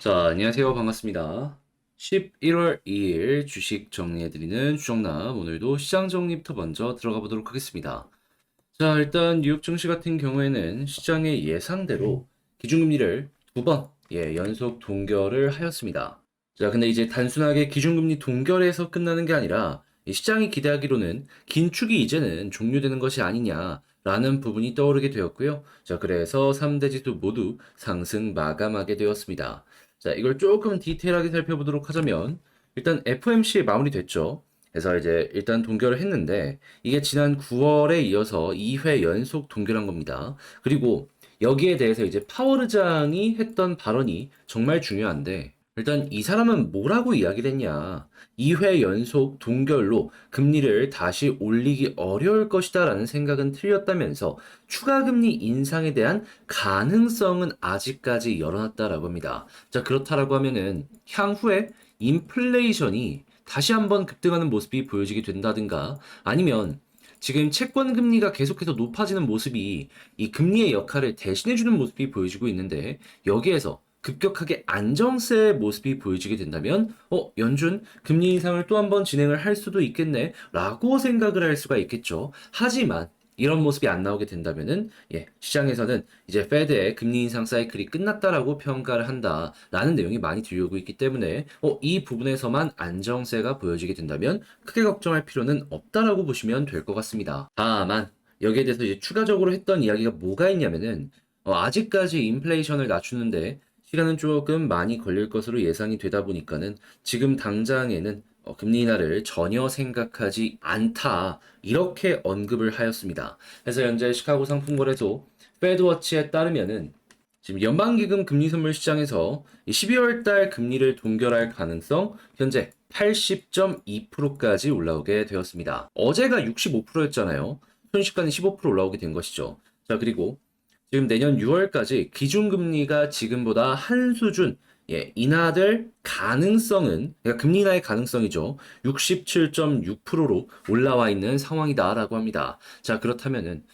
자, 안녕하세요. 반갑습니다. 11월 2일 주식 정리해드리는 주정남. 오늘도 시장 정리부터 먼저 들어가 보도록 하겠습니다. 자, 일단 뉴욕 증시 같은 경우에는 시장의 예상대로 기준금리를 두 번, 연속 동결을 하였습니다. 자, 근데 이제 단순하게 기준금리 동결에서 끝나는 게 아니라 이 시장이 기대하기로는 긴축이 이제는 종료되는 것이 아니냐라는 부분이 떠오르게 되었고요. 자, 그래서 3대 지수 모두 상승 마감하게 되었습니다. 자, 이걸 조금 디테일하게 살펴보도록 하자면 일단 FOMC 마무리됐죠. 그래서 이제 일단 동결을 했는데 이게 지난 9월에 이어서 2회 연속 동결한 겁니다. 그리고 여기에 대해서 이제 파월 의장이 했던 발언이 정말 중요한데 일단 이 사람은 뭐라고 이야기를 했냐. 2회 연속 동결로 금리를 다시 올리기 어려울 것이다 라는 생각은 틀렸다면서 추가 금리 인상에 대한 가능성은 아직까지 열어놨다라고 합니다. 자, 그렇다라고 하면은 향후에 인플레이션이 다시 한번 급등하는 모습이 보여지게 된다든가 아니면 지금 채권 금리가 계속해서 높아지는 모습이 이 금리의 역할을 대신해주는 모습이 보여지고 있는데 여기에서 급격하게 안정세의 모습이 보여지게 된다면 연준 금리 인상을 또 한 번 진행을 할 수도 있겠네 라고 생각을 할 수가 있겠죠. 하지만 이런 모습이 안 나오게 된다면은 시장에서는 이제 페드의 금리 인상 사이클이 끝났다라고 평가를 한다라는 내용이 많이 들려오고 있기 때문에 이 부분에서만 안정세가 보여지게 된다면 크게 걱정할 필요는 없다라고 보시면 될 것 같습니다. 다만 여기에 대해서 이제 추가적으로 했던 이야기가 뭐가 있냐면은 아직까지 인플레이션을 낮추는데 시간은 조금 많이 걸릴 것으로 예상이 되다 보니까는 지금 당장에는 금리 인하를 전혀 생각하지 않다. 이렇게 언급을 하였습니다. 그래서 현재 시카고 상품거래소 페드워치에 따르면은 지금 연방기금 금리 선물 시장에서 12월 달 금리를 동결할 가능성 현재 80.2%까지 올라오게 되었습니다. 어제가 65%였잖아요. 순식간에 15% 올라오게 된 것이죠. 자, 그리고 지금 내년 6월까지 기준금리가 지금보다 한 수준 인하될 가능성은, 그러니까 금리 인하의 가능성이죠. 67.6%로 올라와 있는 상황이다라고 합니다. 자, 그렇다면은,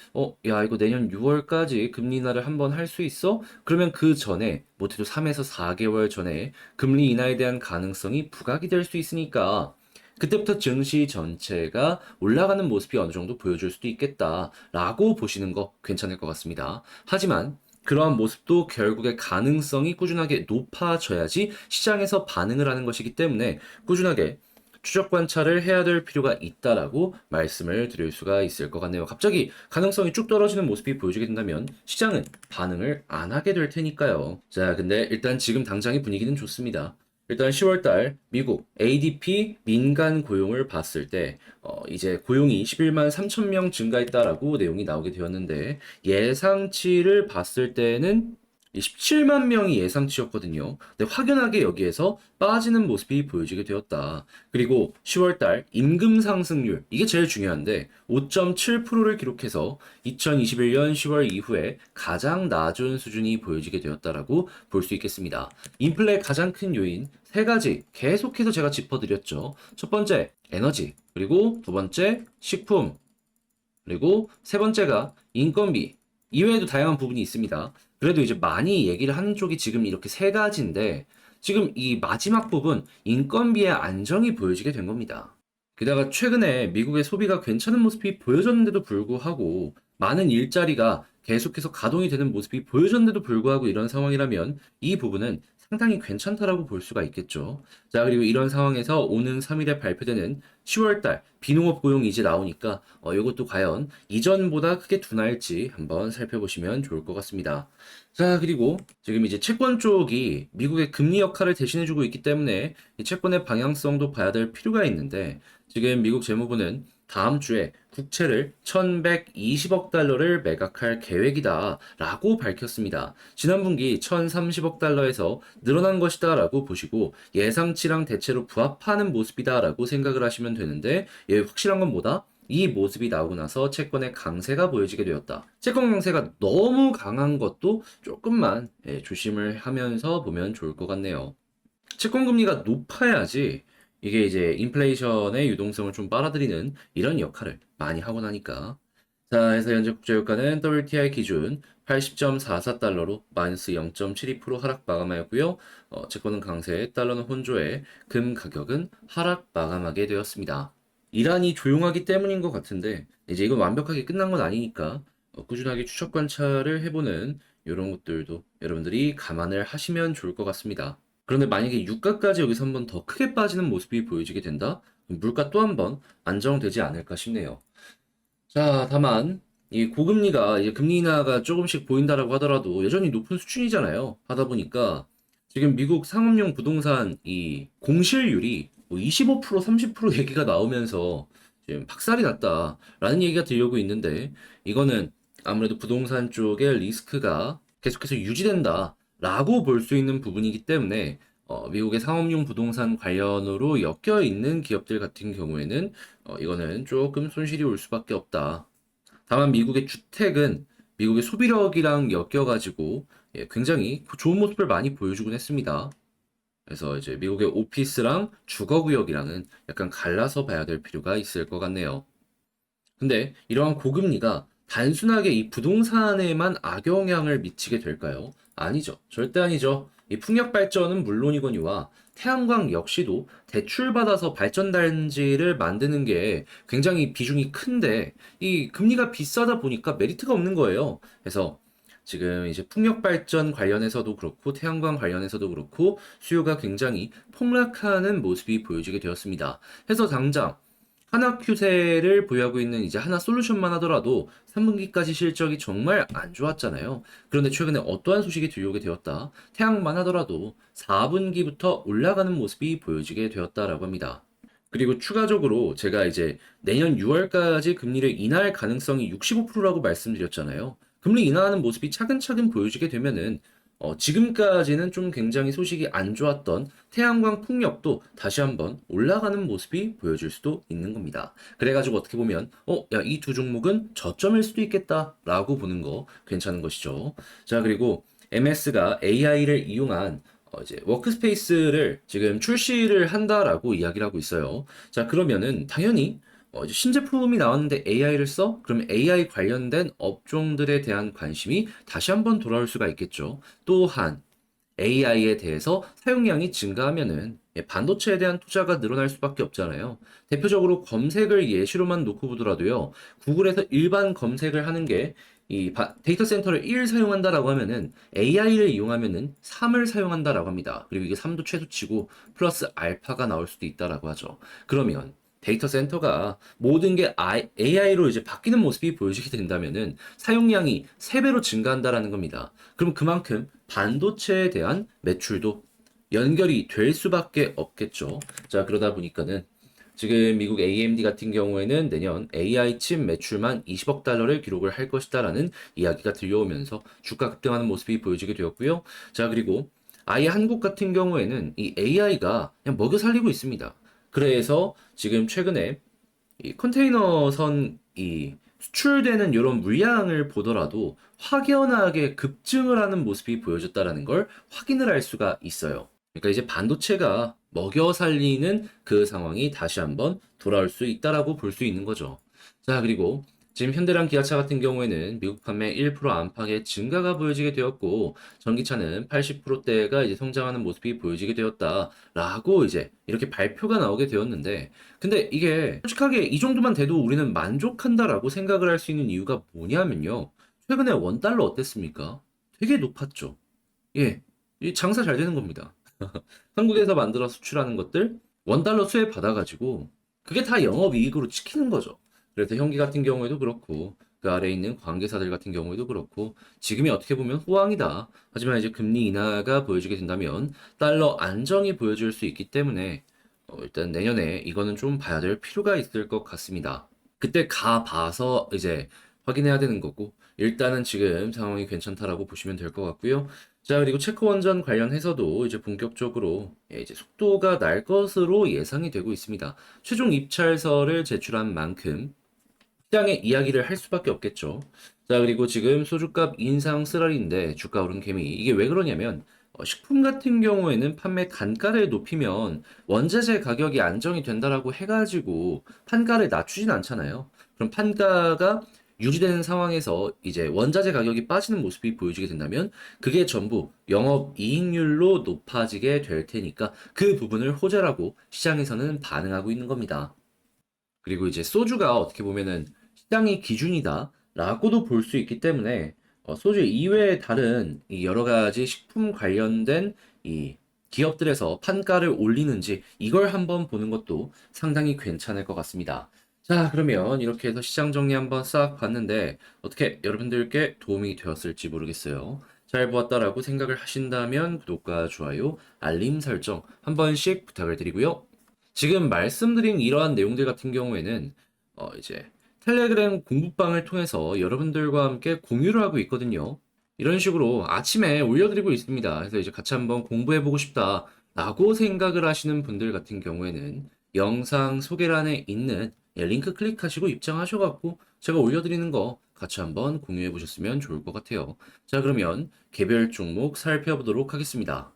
야, 이거 내년 6월까지 금리 인하를 한번 할 수 있어? 그러면 그 전에, 못해도 3에서 4개월 전에 금리 인하에 대한 가능성이 부각이 될 수 있으니까, 그때부터 증시 전체가 올라가는 모습이 어느 정도 보여줄 수도 있겠다라고 보시는 거 괜찮을 것 같습니다. 하지만 그러한 모습도 결국에 가능성이 꾸준하게 높아져야지 시장에서 반응을 하는 것이기 때문에 꾸준하게 추적 관찰을 해야 될 필요가 있다라고 말씀을 드릴 수가 있을 것 같네요. 갑자기 가능성이 쭉 떨어지는 모습이 보여지게 된다면 시장은 반응을 안 하게 될 테니까요. 자, 근데 일단 지금 당장의 분위기는 좋습니다. 일단 10월달 미국 ADP 민간 고용을 봤을 때 이제 고용이 11만 3천 명 증가했다라고 내용이 나오게 되었는데 예상치를 봤을 때는 17만 명이 예상치였거든요. 근데 확연하게 여기에서 빠지는 모습이 보여지게 되었다. 그리고 10월달 임금 상승률, 이게 제일 중요한데 5.7%를 기록해서 2021년 10월 이후에 가장 낮은 수준이 보여지게 되었다라고 볼 수 있겠습니다. 인플레의 가장 큰 요인 세 가지 계속해서 제가 짚어드렸죠. 첫 번째, 에너지. 그리고 두 번째, 식품. 그리고 세 번째가 인건비. 이외에도 다양한 부분이 있습니다. 그래도 이제 많이 얘기를 하는 쪽이 지금 이렇게 세 가지인데, 지금 이 마지막 부분, 인건비의 안정이 보여지게 된 겁니다. 게다가 최근에 미국의 소비가 괜찮은 모습이 보여졌는데도 불구하고, 많은 일자리가 계속해서 가동이 되는 모습이 보여졌는데도 불구하고 이런 상황이라면, 이 부분은 상당히 괜찮다라고 볼 수가 있겠죠. 자, 그리고 이런 상황에서 오는 3일에 발표되는 10월달 비농업 고용이 이제 나오니까 이것도 과연 이전보다 크게 둔할지 한번 살펴보시면 좋을 것 같습니다. 자, 그리고 지금 이제 채권 쪽이 미국의 금리 역할을 대신해주고 있기 때문에 이 채권의 방향성도 봐야 될 필요가 있는데 지금 미국 재무부는 다음 주에 국채를 1120억 달러를 매각할 계획이다 라고 밝혔습니다. 지난 분기 1030억 달러에서 늘어난 것이다 라고 보시고 예상치랑 대체로 부합하는 모습이다 라고 생각을 하시면 되는데 확실한 건 뭐다? 이 모습이 나오고 나서 채권의 강세가 보여지게 되었다. 채권 강세가 너무 강한 것도 조금만 조심을 하면서 보면 좋을 것 같네요. 채권 금리가 높아야지 이게 이제 인플레이션의 유동성을 좀 빨아들이는 이런 역할을 많이 하고 나니까. 자, 해서 현재 국제유가는 WTI 기준 80.44달러로 마이너스 0.72% 하락 마감하였고요. 채권은 강세, 달러는 혼조해 금 가격은 하락 마감하게 되었습니다. 이란이 조용하기 때문인 것 같은데 이제 이건 완벽하게 끝난 건 아니니까 꾸준하게 추적 관찰을 해보는 이런 것들도 여러분들이 감안을 하시면 좋을 것 같습니다. 그런데 만약에 유가까지 여기서 한번 더 크게 빠지는 모습이 보여지게 된다? 그럼 물가 또 한번 안정되지 않을까 싶네요. 자, 다만 이 고금리가 이제 금리 인하가 조금씩 보인다라고 하더라도 여전히 높은 수준이잖아요. 하다 보니까 지금 미국 상업용 부동산 이 공실률이 뭐 25%, 30% 얘기가 나오면서 지금 박살이 났다라는 얘기가 들려오고 있는데 이거는 아무래도 부동산 쪽의 리스크가 계속해서 유지된다라고 볼 수 있는 부분이기 때문에 미국의 상업용 부동산 관련으로 엮여 있는 기업들 같은 경우에는 이거는 조금 손실이 올 수밖에 없다. 다만 미국의 주택은 미국의 소비력이랑 엮여가지고 굉장히 좋은 모습을 많이 보여주곤 했습니다. 그래서 이제 미국의 오피스랑 주거구역이랑은 약간 갈라서 봐야 될 필요가 있을 것 같네요. 근데 이러한 고금리가 단순하게 이 부동산에만 악영향을 미치게 될까요? 아니죠. 절대 아니죠. 이 풍력 발전은 물론이거니와 태양광 역시도 대출받아서 발전단지를 만드는 게 굉장히 비중이 큰데 이 금리가 비싸다 보니까 메리트가 없는 거예요. 그래서 지금 이제 풍력 발전 관련해서도 그렇고 태양광 관련해서도 그렇고 수요가 굉장히 폭락하는 모습이 보여지게 되었습니다. 해서 당장 하나큐세를 보유하고 있는 이제 하나솔루션만 하더라도 3분기까지 실적이 정말 안 좋았잖아요. 그런데 최근에 어떠한 소식이 들려오게 되었다. 태양만 하더라도 4분기부터 올라가는 모습이 보여지게 되었다라고 합니다. 그리고 추가적으로 제가 이제 내년 6월까지 금리를 인하할 가능성이 65%라고 말씀드렸잖아요. 금리 인하하는 모습이 차근차근 보여지게 되면은 지금까지는 좀 굉장히 소식이 안 좋았던 태양광 풍력도 다시 한번 올라가는 모습이 보여질 수도 있는 겁니다. 그래가지고 어떻게 보면 야, 이 두 종목은 저점일 수도 있겠다라고 보는 거 괜찮은 것이죠. 자, 그리고 MS가 AI를 이용한 이제 워크스페이스를 지금 출시를 한다라고 이야기를 하고 있어요. 자, 그러면은 당연히 이제 신제품이 나왔는데 AI를 써? 그럼 AI 관련된 업종들에 대한 관심이 다시 한번 돌아올 수가 있겠죠. 또한 AI에 대해서 사용량이 증가하면은 반도체에 대한 투자가 늘어날 수밖에 없잖아요. 대표적으로 검색을 예시로만 놓고 보더라도요. 구글에서 일반 검색을 하는 게 이 데이터 센터를 1 사용한다라고 하면은 AI를 이용하면은 3을 사용한다라고 합니다. 그리고 이게 3도 최소치고 플러스 알파가 나올 수도 있다라고 하죠. 그러면 데이터 센터가 모든 게 AI로 이제 바뀌는 모습이 보여지게 된다면은 사용량이 3배로 증가한다라는 겁니다. 그럼 그만큼 반도체에 대한 매출도 연결이 될 수밖에 없겠죠. 자, 그러다 보니까는 지금 미국 AMD 같은 경우에는 내년 AI 칩 매출만 20억 달러를 기록을 할 것이다라는 이야기가 들려오면서 주가 급등하는 모습이 보여지게 되었고요. 자, 그리고 아예 한국 같은 경우에는 이 AI가 그냥 먹여 살리고 있습니다. 그래서 지금 최근에 이 컨테이너선 이 수출되는 이런 물량을 보더라도 확연하게 급증을 하는 모습이 보여졌다라는 걸 확인을 할 수가 있어요. 그러니까 이제 반도체가 먹여 살리는 그 상황이 다시 한번 돌아올 수 있다라고 볼 수 있는 거죠. 자, 그리고 지금 현대랑 기아차 같은 경우에는 미국 판매 1% 안팎의 증가가 보여지게 되었고 전기차는 80%대가 이제 성장하는 모습이 보여지게 되었다라고 이제 이렇게 발표가 나오게 되었는데 근데 이게 솔직하게 이 정도만 돼도 우리는 만족한다라고 생각을 할 수 있는 이유가 뭐냐면요. 최근에 원 달러 어땠습니까? 되게 높았죠. 예, 이 장사 잘 되는 겁니다. 한국에서 만들어 수출하는 것들 원달러 수혜 받아가지고 그게 다 영업이익으로 찍히는 거죠. 그래서 현기 같은 경우에도 그렇고 그 아래에 있는 관계사들 같은 경우에도 그렇고 지금이 어떻게 보면 호황이다. 하지만 이제 금리 인하가 보여지게 된다면 달러 안정이 보여질 수 있기 때문에 일단 내년에 이거는 좀 봐야 될 필요가 있을 것 같습니다. 그때 가 봐서 이제 확인해야 되는 거고 일단은 지금 상황이 괜찮다라고 보시면 될 것 같고요. 자, 그리고 체코 원전 관련해서도 이제 본격적으로 이제 속도가 날 것으로 예상이 되고 있습니다. 최종 입찰서를 제출한 만큼 시장에 이야기를 할 수밖에 없겠죠. 자, 그리고 지금 소주값 인상 쓰라리인데 주가 오른 개미. 이게 왜 그러냐면 식품 같은 경우에는 판매 단가를 높이면 원자재 가격이 안정이 된다라고 해가지고 판가를 낮추진 않잖아요. 그럼 판가가 유지되는 상황에서 이제 원자재 가격이 빠지는 모습이 보여지게 된다면 그게 전부 영업 이익률로 높아지게 될 테니까 그 부분을 호재라고 시장에서는 반응하고 있는 겁니다. 그리고 이제 소주가 어떻게 보면은 시장이 기준이다라고도 볼 수 있기 때문에 소주 이외의 다른 이 여러 가지 식품 관련된 이 기업들에서 판가를 올리는지 이걸 한번 보는 것도 상당히 괜찮을 것 같습니다. 자, 그러면 이렇게 해서 시장 정리 한번 싹 봤는데 어떻게 여러분들께 도움이 되었을지 모르겠어요. 잘 보았다라고 생각을 하신다면 구독과 좋아요, 알림 설정 한 번씩 부탁을 드리고요. 지금 말씀드린 이러한 내용들 같은 경우에는 이제 텔레그램 공부방을 통해서 여러분들과 함께 공유를 하고 있거든요. 이런 식으로 아침에 올려드리고 있습니다. 그래서 이제 같이 한번 공부해보고 싶다라고 생각을 하시는 분들 같은 경우에는 영상 소개란에 있는 링크 클릭하시고 입장하셔갖고 제가 올려드리는 거 같이 한번 공유해 보셨으면 좋을 것 같아요. 자, 그러면 개별 종목 살펴보도록 하겠습니다.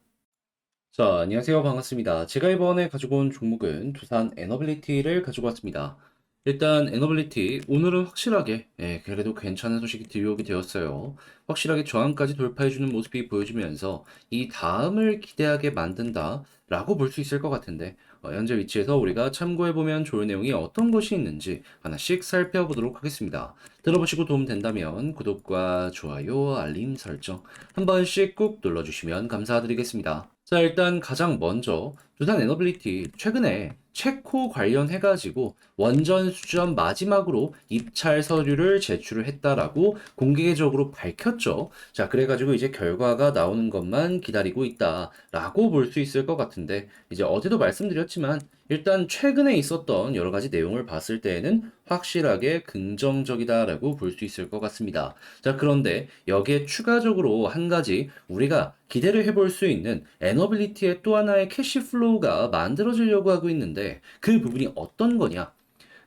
자, 안녕하세요. 반갑습니다. 제가 이번에 가지고 온 종목은 두산 에너빌리티를 가지고 왔습니다. 일단 에너빌리티 오늘은 확실하게 그래도 괜찮은 소식이 들려오게 되었어요. 확실하게 저항까지 돌파해주는 모습이 보여지면서 이 다음을 기대하게 만든다라고 볼 수 있을 것 같은데 현재 위치에서 우리가 참고해보면 좋을 내용이 어떤 것이 있는지 하나씩 살펴보도록 하겠습니다. 들어보시고 도움 된다면 구독과 좋아요, 알림 설정 한 번씩 꾹 눌러주시면 감사드리겠습니다. 자, 일단 가장 먼저 두산 에너빌리티 최근에 체코 관련해가지고 원전 수주전 마지막으로 입찰 서류를 제출을 했다라고 공개적으로 밝혔죠. 자, 그래가지고 이제 결과가 나오는 것만 기다리고 있다라고 볼 수 있을 것 같은데 이제 어제도 말씀드렸지만 일단 최근에 있었던 여러 가지 내용을 봤을 때에는 확실하게 긍정적이다라고 볼 수 있을 것 같습니다. 자, 그런데 여기에 추가적으로 한 가지 우리가 기대를 해볼 수 있는 에너빌리티의 또 하나의 캐시플로우가 만들어지려고 하고 있는데 그 부분이 어떤 거냐?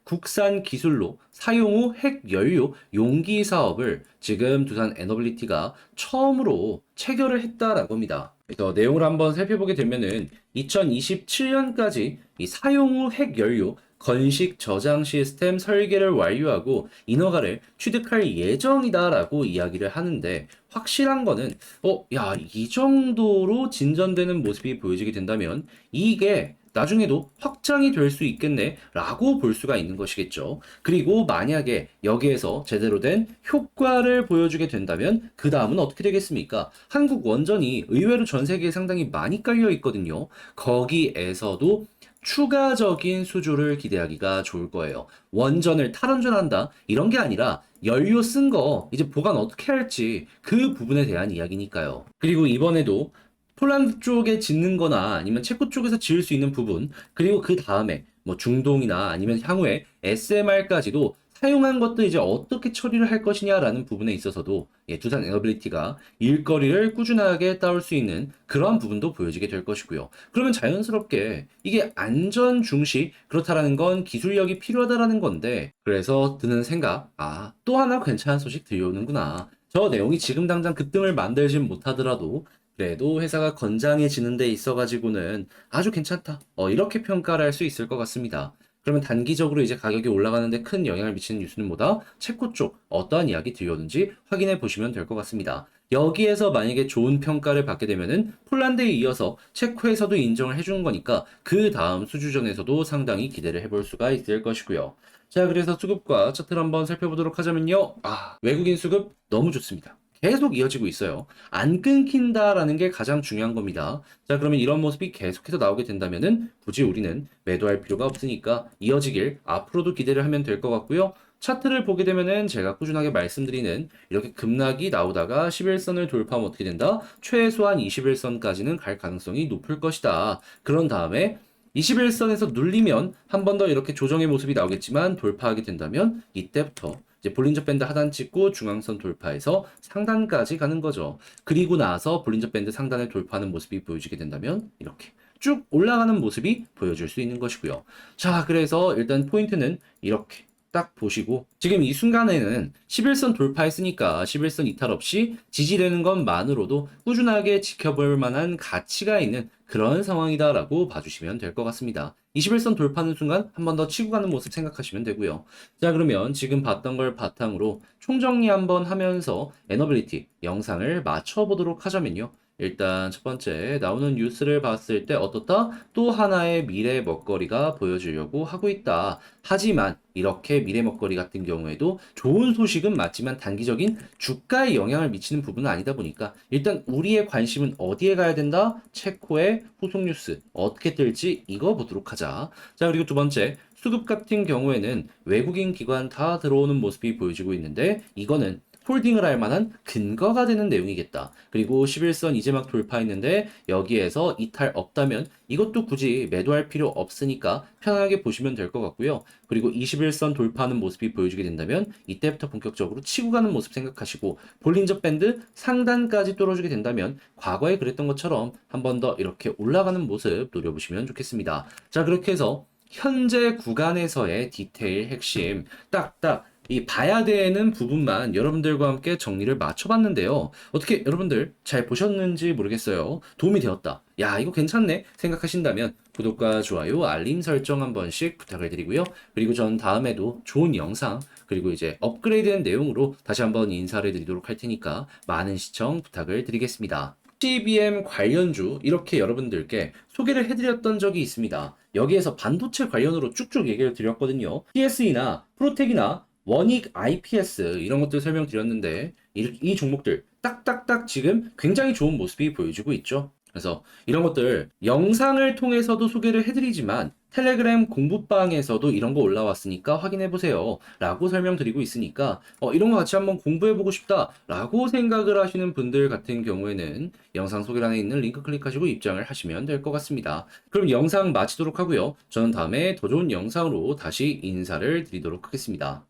국산 기술로 사용 후 핵연료 용기 사업을 지금 두산 에너빌리티가 처음으로 체결을 했다라고 합니다. 그래서 내용을 한번 살펴보게 되면은 2027년까지 이 사용 후 핵연료 건식 저장 시스템 설계를 완료하고 인허가를 취득할 예정이다라고 이야기를 하는데 확실한 거는 야, 이 정도로 진전되는 모습이 보여지게 된다면 이게 나중에도 확장이 될 수 있겠네 라고 볼 수가 있는 것이겠죠. 그리고 만약에 여기에서 제대로 된 효과를 보여주게 된다면 그 다음은 어떻게 되겠습니까? 한국 원전이 의외로 전 세계에 상당히 많이 깔려 있거든요. 거기에서도 추가적인 수주를 기대하기가 좋을 거예요. 원전을 탈원전한다 이런 게 아니라 연료 쓴 거 이제 보관 어떻게 할지 그 부분에 대한 이야기니까요. 그리고 이번에도 폴란드 쪽에 짓는 거나 아니면 체코 쪽에서 지을 수 있는 부분, 그리고 그 다음에 뭐 중동이나 아니면 향후에 SMR까지도 사용한 것도 이제 어떻게 처리를 할 것이냐라는 부분에 있어서도 두산 에너빌리티가 일거리를 꾸준하게 따올 수 있는 그러한 부분도 보여지게 될 것이고요. 그러면 자연스럽게 이게 안전 중시 그렇다라는 건 기술력이 필요하다라는 건데 그래서 드는 생각, 또 하나 괜찮은 소식 들려오는구나. 저 내용이 지금 당장 급등을 만들진 못하더라도 그래도 회사가 건장해지는 데 있어가지고는 아주 괜찮다. 이렇게 평가를 할 수 있을 것 같습니다. 그러면 단기적으로 이제 가격이 올라가는데 큰 영향을 미치는 뉴스는 뭐다? 체코 쪽 어떠한 이야기 들려오는지 확인해 보시면 될 것 같습니다. 여기에서 만약에 좋은 평가를 받게 되면은 폴란드에 이어서 체코에서도 인정을 해주는 거니까 그 다음 수주전에서도 상당히 기대를 해볼 수가 있을 것이고요. 자, 그래서 수급과 차트를 한번 살펴보도록 하자면요. 외국인 수급 너무 좋습니다. 계속 이어지고 있어요. 안 끊긴다라는 게 가장 중요한 겁니다. 자, 그러면 이런 모습이 계속해서 나오게 된다면은 굳이 우리는 매도할 필요가 없으니까 이어지길 앞으로도 기대를 하면 될 것 같고요. 차트를 보게 되면은 제가 꾸준하게 말씀드리는 이렇게 급락이 나오다가 11선을 돌파하면 어떻게 된다? 최소한 21선까지는 갈 가능성이 높을 것이다. 그런 다음에 21선에서 눌리면 한 번 더 이렇게 조정의 모습이 나오겠지만 돌파하게 된다면 이때부터 이제 볼린저 밴드 하단 찍고 중앙선 돌파해서 상단까지 가는 거죠. 그리고 나서 볼린저 밴드 상단을 돌파하는 모습이 보여지게 된다면 이렇게 쭉 올라가는 모습이 보여줄 수 있는 것이고요. 자, 그래서 일단 포인트는 이렇게 딱 보시고 지금 이 순간에는 11선 돌파했으니까 11선 이탈 없이 지지되는 것만으로도 꾸준하게 지켜볼 만한 가치가 있는 그런 상황이다라고 봐주시면 될 것 같습니다. 21선 돌파하는 순간 한 번 더 치고 가는 모습 생각하시면 되고요. 자, 그러면 지금 봤던 걸 바탕으로 총정리 한번 하면서 에너빌리티 영상을 맞춰보도록 하자면요. 일단 첫 번째 나오는 뉴스를 봤을 때 어떻다? 또 하나의 미래 먹거리가 보여주려고 하고 있다. 하지만 이렇게 미래 먹거리 같은 경우에도 좋은 소식은 맞지만 단기적인 주가에 영향을 미치는 부분은 아니다 보니까 일단 우리의 관심은 어디에 가야 된다? 체코의 후속 뉴스 어떻게 뜰지 이거 보도록 하자. 자, 그리고 두 번째 수급 같은 경우에는 외국인 기관 다 들어오는 모습이 보여지고 있는데 이거는 홀딩을 할 만한 근거가 되는 내용이겠다. 그리고 11선 이제 막 돌파했는데 여기에서 이탈 없다면 이것도 굳이 매도할 필요 없으니까 편하게 보시면 될 것 같고요. 그리고 21선 돌파하는 모습이 보여지게 된다면 이때부터 본격적으로 치고 가는 모습 생각하시고 볼린저 밴드 상단까지 뚫어주게 된다면 과거에 그랬던 것처럼 한 번 더 이렇게 올라가는 모습 노려보시면 좋겠습니다. 자, 그렇게 해서 현재 구간에서의 디테일 핵심 딱딱 이 봐야 되는 부분만 여러분들과 함께 정리를 맞춰봤는데요. 어떻게 여러분들 잘 보셨는지 모르겠어요. 도움이 되었다. 야, 이거 괜찮네 생각하신다면 구독과 좋아요, 알림 설정 한 번씩 부탁을 드리고요. 그리고 전 다음에도 좋은 영상 그리고 이제 업그레이드된 내용으로 다시 한번 인사를 드리도록 할 테니까 많은 시청 부탁을 드리겠습니다. CBM 관련주 이렇게 여러분들께 소개를 해드렸던 적이 있습니다. 여기에서 반도체 관련으로 쭉쭉 얘기를 드렸거든요. PSE나 프로텍이나 원익 IPS 이런 것들 설명드렸는데 이 종목들 딱딱딱 지금 굉장히 좋은 모습이 보여주고 있죠. 그래서 이런 것들 영상을 통해서도 소개를 해드리지만 텔레그램 공부방에서도 이런 거 올라왔으니까 확인해보세요 라고 설명드리고 있으니까 이런 거 같이 한번 공부해보고 싶다 라고 생각을 하시는 분들 같은 경우에는 영상 소개란에 있는 링크 클릭하시고 입장을 하시면 될 것 같습니다. 그럼 영상 마치도록 하고요. 저는 다음에 더 좋은 영상으로 다시 인사를 드리도록 하겠습니다.